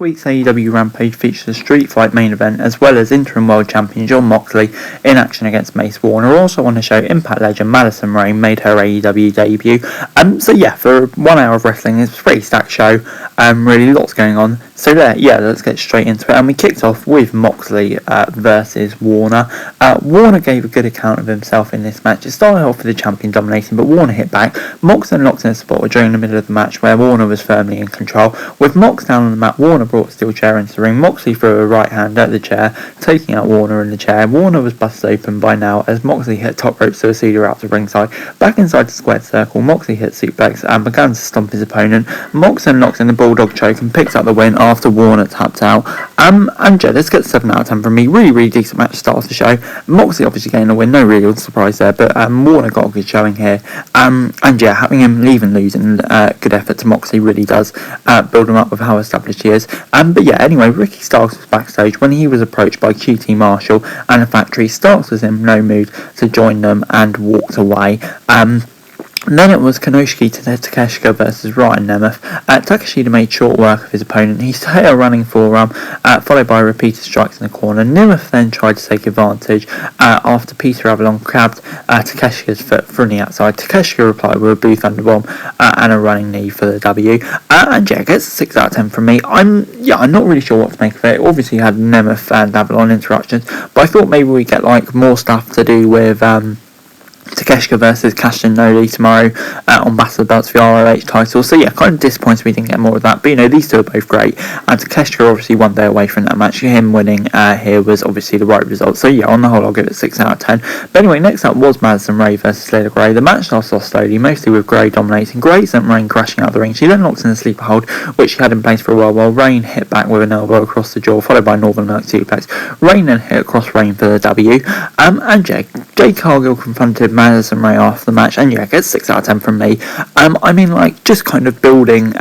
week's AEW Rampage features a street fight main event as well as interim world champion Jon Moxley in action against Mace Warner. Also on the show, Impact legend Madison made her AEW debut. For 1 hour of wrestling, it's a pretty stacked show. Really lots going on. So let's get straight into it. And we kicked off with Moxley versus Warner. Warner gave a good account of himself in this match. It started off with the champion dominating, but Warner hit back. Mox then locked in a spot during the middle of the match where Warner was firmly in control. With Mox down on the mat, Warner brought a steel chair into the ring. Moxley threw a right hand at the chair, taking out Warner in the chair. Warner was busted open by now as Moxley hit top rope suicida out to ringside. Back inside the squared circle, Moxley hit suplex and began to stomp his opponent. Mox then locks in the bulldog choke and picks up the win after Warner tapped out. Let's get 7 out of 10 from me. Really decent match to start off the show. Moxley obviously getting a win, no real surprise there, but Warner got a good showing here. Having him leave and losing, good effort to Moxley really does build him up with how established he is. Ricky Starks was backstage when he was approached by QT Marshall and the Factory. Starks was in no mood to join them and walked away. Then it was Kanoshiki to Takashika versus Ryan Nemeth. Takashika made short work of his opponent. He hit a running forearm, followed by repeated strikes in the corner. Nemeth then tried to take advantage after Peter Avalon grabbed Takashika's foot from the outside. Takashika replied with a boot thunderbomb and a running knee for the W. Gets a 6 out of 10 from me. I'm not really sure what to make of it. Obviously had Nemeth and Avalon interruptions, but I thought maybe we get more stuff to do with Takeshika versus Cashin Noli tomorrow on Battle of the Belts for the ROH title. Kind of disappointed we didn't get more of that. But these two are both great. And Takeshika obviously 1 day away from that match. Him winning here was obviously the right result. On the whole, I'll give it 6 out of 10. But anyway, next up was Madison Ray versus Layla Gray. The match started off slowly, mostly with Gray dominating. Gray sent Rain crashing out of the ring. She then locks in a sleeper hold, which she had in place for a while Rain hit back with an elbow across the jaw, followed by Northern Merc suplex. Rain then hit across Rain for the W. Jay Cargill confronted Madison Ray after the match, and gets 6 out of 10 from me. Just kind of building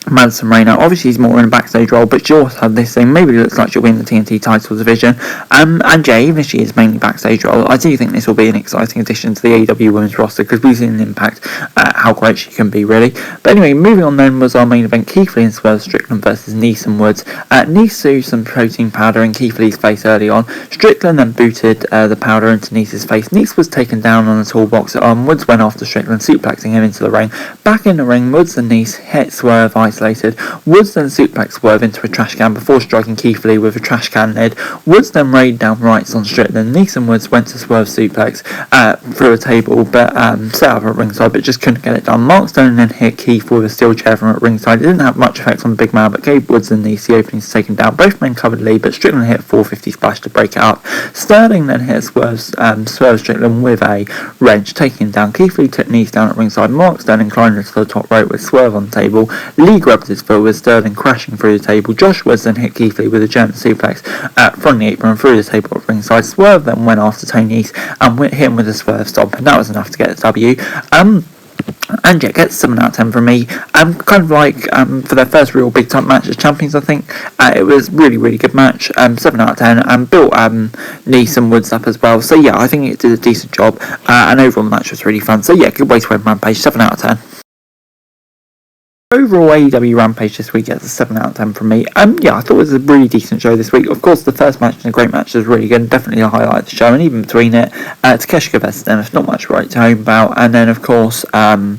Madison Ray now. Obviously she's more in a backstage role, but she also had this thing. Maybe it looks like she'll win the TNT title division. Even if she is mainly backstage role, I do think this will be an exciting addition to the AEW women's roster because we've seen an impact how great she can be, really. But anyway, moving on then was our main event, Keithlindswell Strickland versus Nason Woods. Neese threw some protein powder in Keith Lee's face early on. Strickland then booted the powder into Neese's face. Neese was taken down on a toolbox. Woods went after Strickland, suplexing him into the ring. Back in the ring, Woods and Neese hit Swerve isolated. Woods then suplex Swerve into a trash can before striking Keith Lee with a trash can lid. Woods then rained down rights on Strickland. Neese and Woods went to Swerve suplex through a table, but set up at ringside, but just couldn't get it done. Mark Stone then hit Keith with a steel chair from at ringside. It didn't have much effect on the big man, but gave Woods and Neese the openings to take him down. Both men covered Lee, but Strickland hit a 450 splash to break it up. Sterling then hit Swerve Strickland with a wrench, taking him down. Keith Lee took Neese down at ringside. Mark Stone inclined to the top rope with Swerve on the table. Lee grabbed his foot with Sterling crashing through the table. Josh Woods then hit Keith Lee with a German suplex from the apron through the table at ringside. Swerve then went after Tony East and hit him with a Swerve stomp, and that was enough to get the W. Gets 7 out of 10 from me. For their first real big time match as champions, I think it was really good match. 7 out of 10, and built Neese and Woods up as well. I think it did a decent job, and overall the match was really fun. Good way to win Rampage. 7 out of 10. Overall, AEW Rampage this week gets a 7 out of 10 from me. I thought it was a really decent show this week. Of course, the first match and a great match was really good, definitely a highlight of the show, and even between it, Takeshika versus Nemeth, not much right to home about, and then of course, in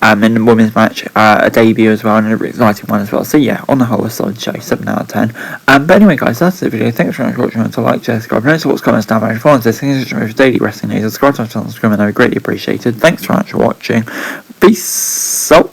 the women's match, a debut as well, and an exciting one as well. On the whole, a solid show, 7 out of 10. But anyway, guys, that's the video. Thanks very much for watching. Remember to like, share, subscribe, notice what's comments down below. Follow this thing for daily wrestling news. Subscribe to my channel, and I would greatly appreciated. Thanks very much for watching. Peace out.